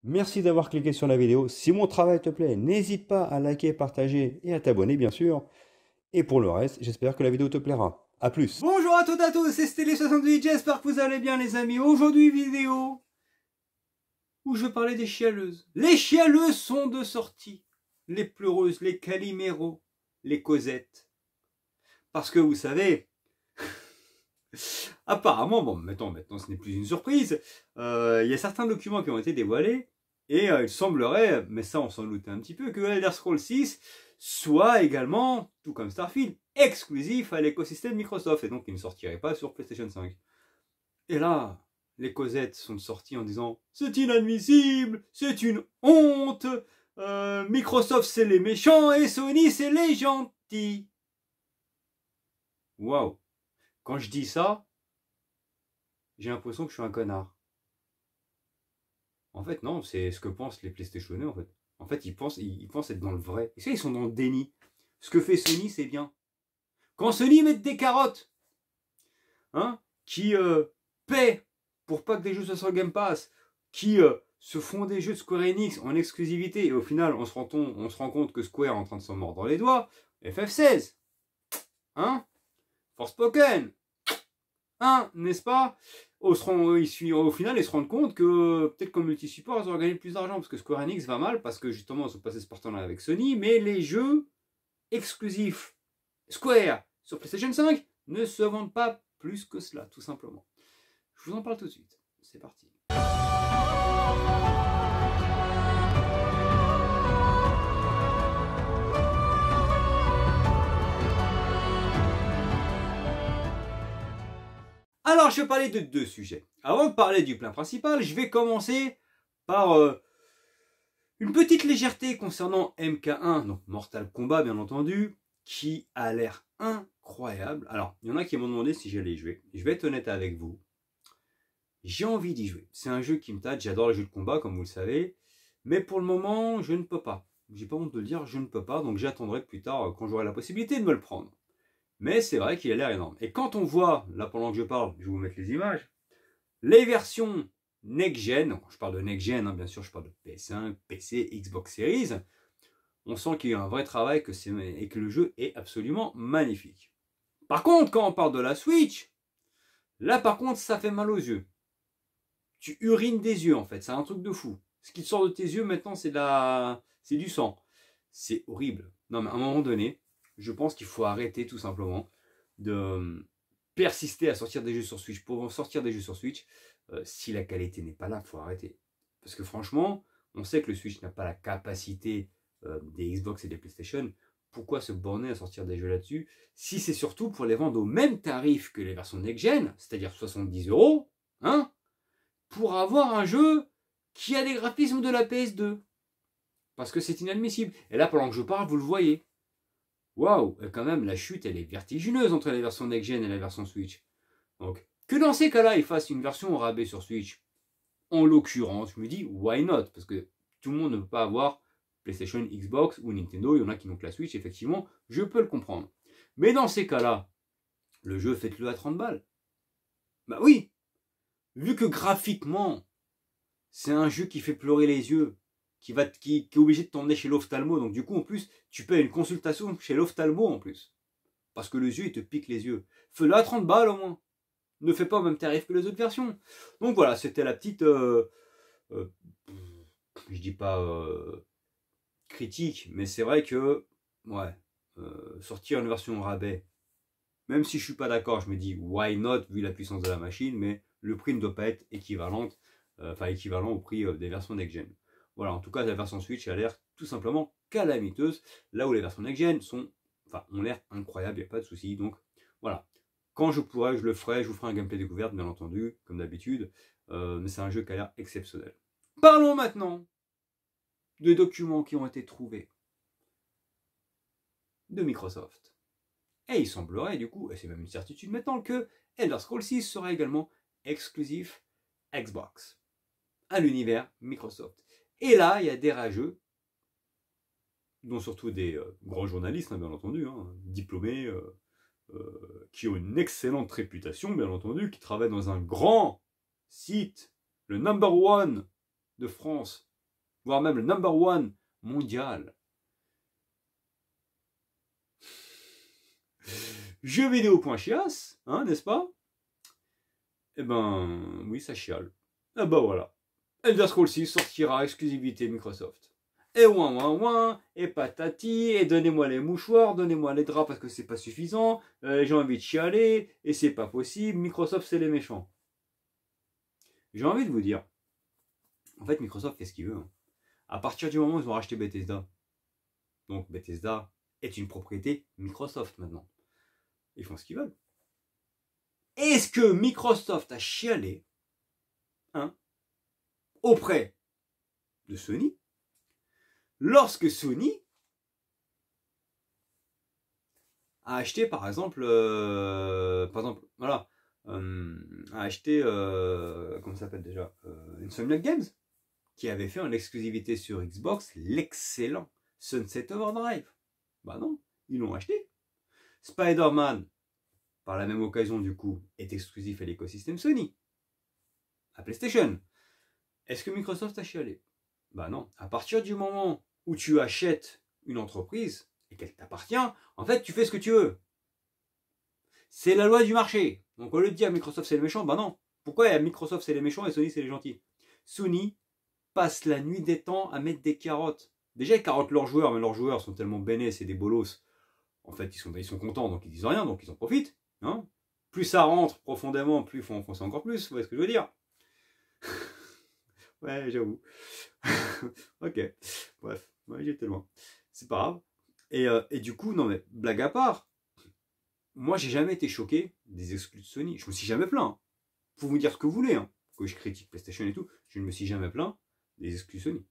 Merci d'avoir cliqué sur la vidéo. Si mon travail te plaît, n'hésite pas à liker, partager et à t'abonner, bien sûr. Et pour le reste, j'espère que la vidéo te plaira. A plus. Bonjour à toutes et à tous, c'est Stélé68, j'espère que vous allez bien les amis. Aujourd'hui, vidéo où je vais parler des chialeuses. Les chialeuses sont de sortie. Les pleureuses, les caliméros, les Cosettes. Parce que vous savez, apparemment, bon, maintenant ce n'est plus une surprise, il y a certains documents qui ont été dévoilés, et il semblerait, mais ça on s'en doutait un petit peu, que Elder Scrolls 6 soit également, tout comme Starfield, exclusif à l'écosystème Microsoft, et donc il ne sortirait pas sur PlayStation 5. Et là, les Cosettes sont sorties en disant « C'est inadmissible, c'est une honte, Microsoft c'est les méchants et Sony c'est les gentils. » Waouh. Quand je dis ça, j'ai l'impression que je suis un connard. En fait, non, c'est ce que pensent les PlayStationnés, en fait. En fait, ils pensent être dans le vrai. Et ça, ils sont dans le déni. Ce que fait Sony, c'est bien. Quand Sony met des carottes, hein, qui paient pour pas que des jeux soient sur le Game Pass, qui se font des jeux de Square Enix en exclusivité, et au final, on se rend compte que Square est en train de s'en mordre les doigts, FF16, hein, Forspoken, hein, n'est-ce pas? Au final, ils se rendent compte que peut-être qu'en multi-support, ils auraient gagné plus d'argent parce que Square Enix va mal parce que justement, ils sont passés ce partenariat avec Sony, mais les jeux exclusifs Square sur PlayStation 5 ne se vendent pas plus que cela, tout simplement. Je vous en parle tout de suite. C'est parti. Alors, je vais parler de deux sujets. Avant de parler du plan principal, je vais commencer par une petite légèreté concernant MK1, donc Mortal Kombat bien entendu, qui a l'air incroyable. Alors, il y en a qui m'ont demandé si j'allais y jouer. Je vais être honnête avec vous. J'ai envie d'y jouer. C'est un jeu qui me tâte, j'adore les jeux de combat, comme vous le savez. Mais pour le moment, je ne peux pas. J'ai pas honte de le dire, je ne peux pas. Donc j'attendrai plus tard, quand j'aurai la possibilité de me le prendre. Mais c'est vrai qu'il a l'air énorme. Et quand on voit, là pendant que je parle, je vais vous mettre les images, les versions next-gen, je parle de next-gen, hein, bien sûr je parle de PS5, PC, Xbox Series, on sent qu'il y a un vrai travail et que le jeu est absolument magnifique. Par contre, quand on parle de la Switch, là par contre ça fait mal aux yeux. Tu urines des yeux en fait, c'est un truc de fou. Ce qui te sort de tes yeux maintenant c'est du sang. C'est horrible. Non mais à un moment donné, je pense qu'il faut arrêter tout simplement de persister à sortir des jeux sur Switch. Pour sortir des jeux sur Switch, si la qualité n'est pas là, il faut arrêter. Parce que franchement, on sait que le Switch n'a pas la capacité des Xbox et des PlayStation. Pourquoi se borner à sortir des jeux là-dessus si c'est surtout pour les vendre au même tarif que les versions next-gen, c'est-à-dire 70 €, hein, pour avoir un jeu qui a les graphismes de la PS2. Parce que c'est inadmissible. Et là, pendant que je parle, vous le voyez. Waouh, quand même, la chute, elle est vertigineuse entre la version next-gen et la version Switch. Donc, que dans ces cas-là, ils fassent une version au rabais sur Switch, en l'occurrence, je me dis, why not? Parce que tout le monde ne peut pas avoir PlayStation, Xbox ou Nintendo, il y en a qui n'ont que la Switch, effectivement, je peux le comprendre. Mais dans ces cas-là, le jeu, faites-le à 30 balles. Bah oui, vu que graphiquement, c'est un jeu qui fait pleurer les yeux, qui est obligé de t'emmener chez l'ophtalmo, donc du coup, en plus, tu payes une consultation chez l'ophtalmo, en plus. Parce que le jeu, il te pique les yeux. Fais-le à 30 balles, au moins. Ne fais pas au même tarif que les autres versions. Donc voilà, c'était la petite... je dis pas critique, mais c'est vrai que... Ouais, sortir une version rabais, même si je suis pas d'accord, je me dis why not vu la puissance de la machine, mais le prix ne doit pas être équivalent au prix des versions next-gen. Voilà, en tout cas la version Switch a l'air tout simplement calamiteuse, là où les versions next-gen ont l'air incroyables, il n'y a pas de souci. Donc voilà, quand je pourrai, je le ferai, je vous ferai un gameplay découverte bien entendu, comme d'habitude, mais c'est un jeu qui a l'air exceptionnel. Parlons maintenant des documents qui ont été trouvés de Microsoft. Et il semblerait du coup, et c'est même une certitude maintenant, que Elder Scrolls 6 sera également exclusif Xbox à l'univers Microsoft. Et là, il y a des rageux, dont surtout des grands journalistes, hein, bien entendu, hein, diplômés, qui ont une excellente réputation, bien entendu, qui travaillent dans un grand site, le number one de France, voire même le number one mondial. Jeuxvideo.chias, hein, n'est-ce pas? Eh ben, oui, ça chiale. Ah bah voilà. Elder Scrolls 6 sortira exclusivité Microsoft. Et ouin ouin ouin, et patati, et donnez-moi les mouchoirs, donnez-moi les draps parce que c'est pas suffisant, j'ai envie de chialer, et c'est pas possible, Microsoft c'est les méchants. J'ai envie de vous dire, en fait Microsoft fait ce qu'il veut. Hein. À partir du moment où ils ont racheté Bethesda, donc Bethesda est une propriété Microsoft maintenant. Ils font ce qu'ils veulent. Est-ce que Microsoft a chialé hein, auprès de Sony lorsque Sony a acheté par exemple voilà, a acheté comment ça s'appelle déjà Insomniac Games qui avait fait en exclusivité sur Xbox l'excellent Sunset Overdrive. Bah non, ils l'ont acheté. Spider-Man, par la même occasion du coup, est exclusif à l'écosystème Sony, à PlayStation. Est-ce que Microsoft a chialé? Bah non. À partir du moment où tu achètes une entreprise et qu'elle t'appartient, en fait, tu fais ce que tu veux. C'est la loi du marché. Donc au lieu de dire Microsoft c'est le méchant, bah non. Pourquoi Microsoft c'est les méchants et Sony c'est les gentils? Sony passe la nuit des temps à mettre des carottes. Déjà ils carottent leurs joueurs, mais leurs joueurs sont tellement bénés, c'est des bolos. En fait, ils sont contents, donc ils disent rien, donc ils en profitent. Hein, plus ça rentre profondément, plus il faut enfoncer encore plus. Vous voyez ce que je veux dire? Ouais, j'avoue. Ok, bref, ouais, j'étais loin. C'est pas grave. Et du coup, non mais, blague à part, moi j'ai jamais été choqué des exclus de Sony. Je me suis jamais plaint. Faut vous dire ce que vous voulez, hein, que je critique PlayStation et tout, je ne me suis jamais plaint des exclus Sony.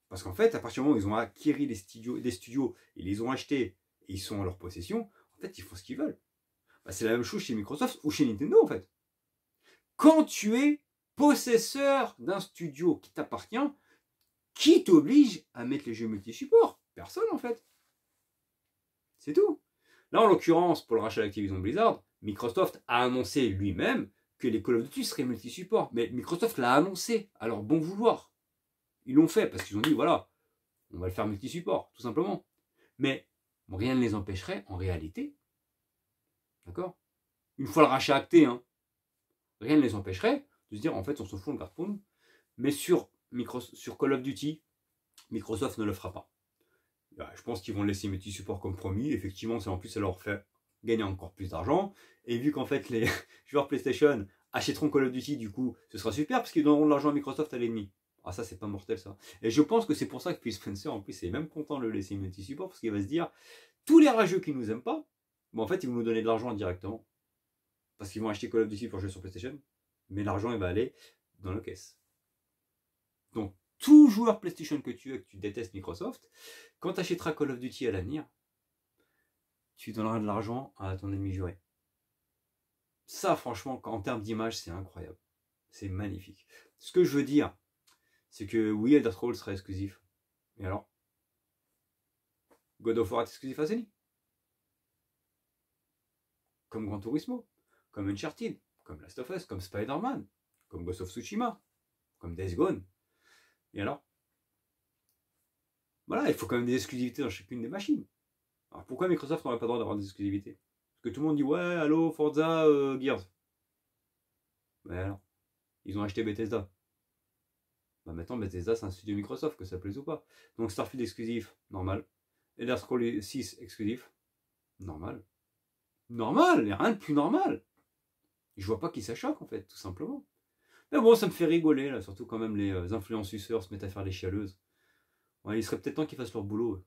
Parce qu'en fait, à partir du moment où ils ont acquis des studios, ils les ont achetés et ils sont en leur possession, en fait, ils font ce qu'ils veulent. Bah, c'est la même chose chez Microsoft ou chez Nintendo, en fait. Quand tu es possesseur d'un studio qui t'appartient, qui t'oblige à mettre les jeux multi-supports? Personne, en fait. C'est tout. Là, en l'occurrence, pour le rachat d'Activision Blizzard, Microsoft a annoncé lui-même que les Call of Duty seraient multi-support. Mais Microsoft l'a annoncé à leur bon vouloir. Ils l'ont fait parce qu'ils ont dit, voilà, on va le faire multi-support, tout simplement. Mais rien ne les empêcherait, en réalité, d'accord, une fois le rachat acté, hein, rien ne les empêcherait de se dire, en fait, on s'en fout, on le garde pour nous. Mais sur Call of Duty, Microsoft ne le fera pas. Je pense qu'ils vont laisser multi-support comme promis. Effectivement, en plus, ça leur fait gagner encore plus d'argent. Et vu qu'en fait, les joueurs PlayStation achèteront Call of Duty, du coup, ce sera super parce qu'ils donneront de l'argent à Microsoft à l'ennemi. Ah, ça, c'est pas mortel, ça. Et je pense que c'est pour ça que Phil Spencer, en plus, est même content de le laisser multi-support parce qu'il va se dire, tous les rageux qui nous aiment pas, bon, en fait, ils vont nous donner de l'argent directement. Parce qu'ils vont acheter Call of Duty pour jouer sur PlayStation. Mais l'argent, il va aller dans la caisse. Donc, tout joueur PlayStation que tu as, que tu détestes Microsoft, quand tu achèteras Call of Duty à l'avenir, tu donneras de l'argent à ton ennemi juré. Ça, franchement, en termes d'image, c'est incroyable. C'est magnifique. Ce que je veux dire, c'est que oui, Elder Scrolls sera exclusif. Et alors God of War est exclusif à Sony. Comme Gran Turismo, comme Uncharted, comme Last of Us, comme Spider-Man, comme Ghost of Tsushima, comme Days Gone. Et alors voilà, il faut quand même des exclusivités dans chacune des machines. Alors pourquoi Microsoft n'aurait pas le droit d'avoir des exclusivités? Parce que tout le monde dit ouais, allô, Forza, Gears. Mais alors, ils ont acheté Bethesda. Bah maintenant, Bethesda, c'est un studio Microsoft, que ça plaise ou pas. Donc Starfield exclusif, normal. Elder Scrolls 6 exclusif, normal. Normal, il n'y a rien de plus normal. Je vois pas qui ça choque en fait, tout simplement. Mais bon, ça me fait rigoler, là, surtout quand même les influenceurs se mettent à faire les chialeuses. Ouais, il serait peut-être temps qu'ils fassent leur boulot.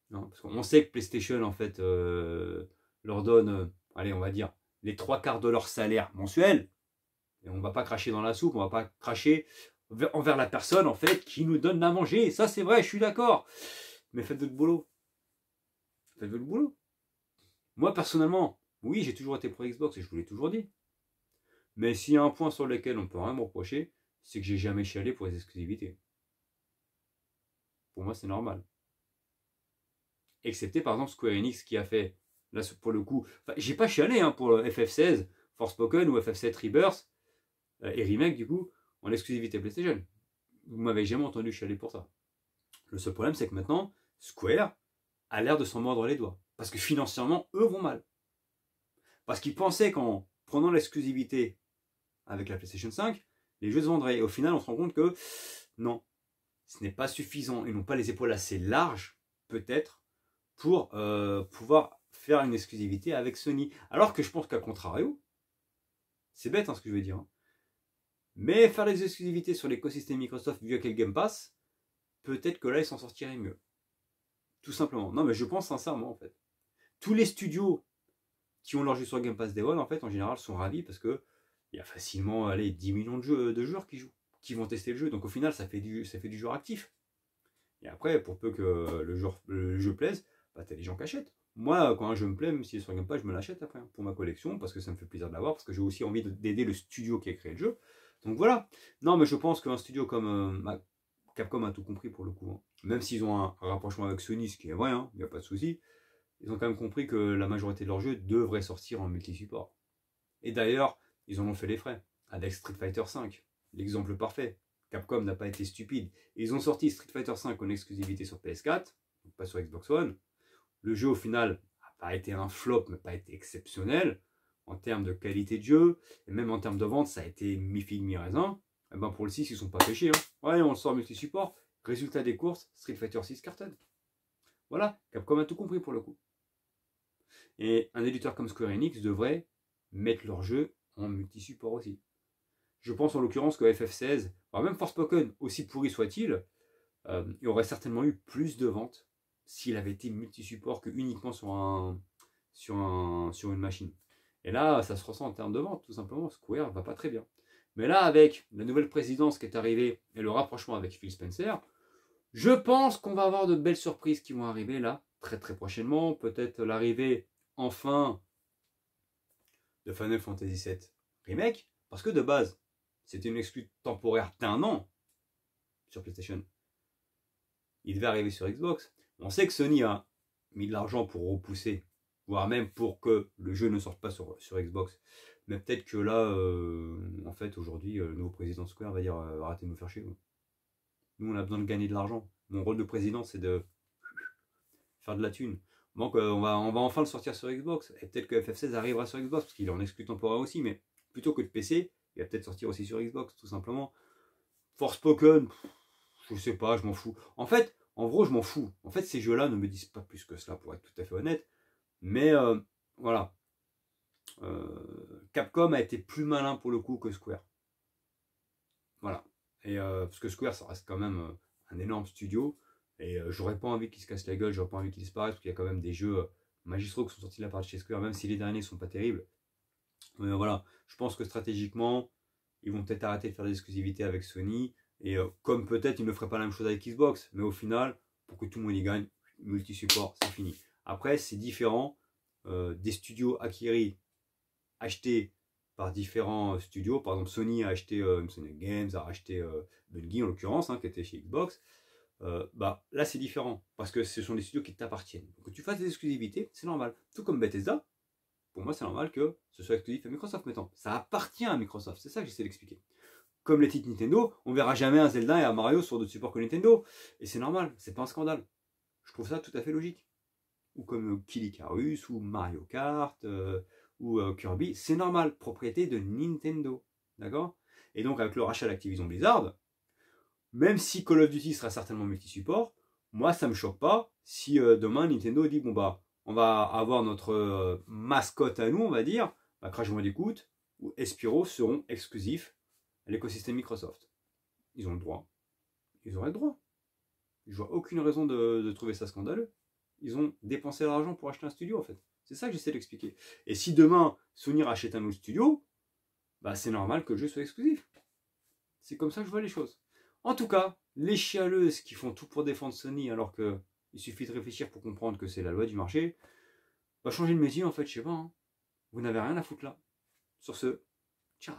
Non, parce qu'on sait que PlayStation, en fait, leur donne, allez, on va dire, les 3/4 de leur salaire mensuel. Et on va pas cracher dans la soupe, on va pas cracher envers la personne, en fait, qui nous donne à manger. Ça, c'est vrai, je suis d'accord. Mais faites votre boulot. Faites votre boulot. Moi, personnellement, oui, j'ai toujours été pro Xbox et je vous l'ai toujours dit. Mais s'il y a un point sur lequel on peut rien me reprocher, c'est que j'ai jamais chialé pour les exclusivités. Pour moi, c'est normal. Excepté par exemple Square Enix qui a fait, là pour le coup, enfin, j'ai pas chialé hein, pour FF16, Forspoken ou FF7 Rebirth et Remake du coup, en exclusivité PlayStation. Vous m'avez jamais entendu chialer pour ça. Le seul problème, c'est que maintenant, Square a l'air de s'en mordre les doigts. Parce que financièrement, eux vont mal. Parce qu'ils pensaient qu'en prenant l'exclusivité avec la PlayStation 5, les jeux se vendraient. Et au final, on se rend compte que non, ce n'est pas suffisant. Ils n'ont pas les épaules assez larges, peut-être, pour pouvoir faire une exclusivité avec Sony. Alors que je pense qu'à contrario, c'est bête ce que je veux dire, hein, mais faire les exclusivités sur l'écosystème Microsoft via quel Game Pass, peut-être que là, ils s'en sortiraient mieux. Tout simplement. Non, mais je pense sincèrement, en fait. Tous les studios qui ont leur jeu sur Game Pass Day One, en fait, en général, sont ravis parce que il y a facilement, allez, 10 millions de joueurs qui jouent, qui vont tester le jeu. Donc au final, ça fait du joueur actif. Et après, pour peu que le jeu plaise, bah, t'as des gens qui achètent. Moi, quand un jeu me plaît, même s'il est sur Game Pass, je me l'achète après, hein, pour ma collection, parce que ça me fait plaisir de l'avoir, parce que j'ai aussi envie d'aider le studio qui a créé le jeu. Donc voilà. Non, mais je pense qu'un studio comme Capcom a tout compris pour le coup, hein. Même s'ils ont un rapprochement avec Sony, ce qui est vrai, il n'y a pas de souci, ils ont quand même compris que la majorité de leurs jeux devraient sortir en multi-support. Et d'ailleurs, ils en ont fait les frais, avec Street Fighter V, l'exemple parfait. Capcom n'a pas été stupide. Ils ont sorti Street Fighter V en exclusivité sur PS4, pas sur Xbox One. Le jeu, au final, n'a pas été un flop, mais pas été exceptionnel en termes de qualité de jeu, et même en termes de vente, ça a été mi-figue, mi-raisin. Et ben pour le 6, ils ne sont pas péchés, hein. Ouais, on le sort multi-support. Résultat des courses, Street Fighter 6 cartonne. Voilà, Capcom a tout compris pour le coup. Et un éditeur comme Square Enix devrait mettre leur jeu en multi-support aussi. Je pense en l'occurrence que FF16, voire même Forspoken, aussi pourri soit-il, il aurait certainement eu plus de ventes s'il avait été multi-support que uniquement sur une machine. Et là, ça se ressent en termes de vente, tout simplement. Square va pas très bien. Mais là, avec la nouvelle présidence qui est arrivée et le rapprochement avec Phil Spencer, je pense qu'on va avoir de belles surprises qui vont arriver là, très très prochainement. Peut-être l'arrivée, enfin, de Final Fantasy VII Remake, parce que de base, c'était une exclue temporaire d'1 an sur PlayStation. Il devait arriver sur Xbox. On sait que Sony a mis de l'argent pour repousser, voire même pour que le jeu ne sorte pas sur Xbox. Mais peut-être que là, en fait, aujourd'hui, le nouveau président de Square va dire arrêtez de nous faire chier. Nous, on a besoin de gagner de l'argent. Mon rôle de président, c'est de faire de la thune. Donc, on va enfin le sortir sur Xbox. Et peut-être que FF16 arrivera sur Xbox, parce qu'il est en exclu temporaire aussi. Mais plutôt que de PC, il va peut-être sortir aussi sur Xbox, tout simplement. Forspoken, je sais pas, je m'en fous. En fait, en gros, je m'en fous. En fait, ces jeux-là ne me disent pas plus que cela, pour être tout à fait honnête. Mais voilà. Capcom a été plus malin pour le coup que Square. Voilà. Et parce que Square, ça reste quand même un énorme studio. Et j'aurais pas envie qu'ils se cassent la gueule, j'aurais pas envie qu'ils disparaissent, parce qu'il y a quand même des jeux magistraux qui sont sortis de la part de chez Square, même si les derniers sont pas terribles. Mais voilà, je pense que stratégiquement, ils vont peut-être arrêter de faire des exclusivités avec Sony. Et comme peut-être ils ne feraient pas la même chose avec Xbox, mais au final, pour que tout le monde y gagne, multi-support, c'est fini. Après, c'est différent des studios acquis, achetés par différents studios. Par exemple, Sony a acheté Sony Games, a acheté Bungie en l'occurrence, qui était chez Xbox. Bah, là, c'est différent parce que ce sont des studios qui t'appartiennent. Donc, que tu fasses des exclusivités, c'est normal. Tout comme Bethesda, pour moi, c'est normal que ce soit exclusif à Microsoft maintenant. Ça appartient à Microsoft, c'est ça que j'essaie d'expliquer. Comme les titres Nintendo, on verra jamais un Zelda et un Mario sur d'autres supports que Nintendo. Et c'est normal, c'est pas un scandale. Je trouve ça tout à fait logique. Ou comme Kid Icarus, ou Mario Kart, ou Kirby, c'est normal, propriété de Nintendo. D'accord? Et donc avec le rachat d'Activision Blizzard, même si Call of Duty sera certainement multi-support, moi ça me choque pas si demain Nintendo dit bon bah on va avoir notre mascotte à nous, on va dire, Crash Bandicoot ou Spyro seront exclusifs à l'écosystème Microsoft. Ils ont le droit. Ils auraient le droit. Je vois aucune raison de trouver ça scandaleux. Ils ont dépensé leur argent pour acheter un studio en fait. C'est ça que j'essaie d'expliquer. Et si demain Sony rachète un autre studio, bah c'est normal que le jeu soit exclusif. C'est comme ça que je vois les choses. En tout cas, les chialeuses qui font tout pour défendre Sony alors qu'il suffit de réfléchir pour comprendre que c'est la loi du marché, bah changer de métier en fait, je sais pas. Hein. Vous n'avez rien à foutre là. Sur ce, ciao.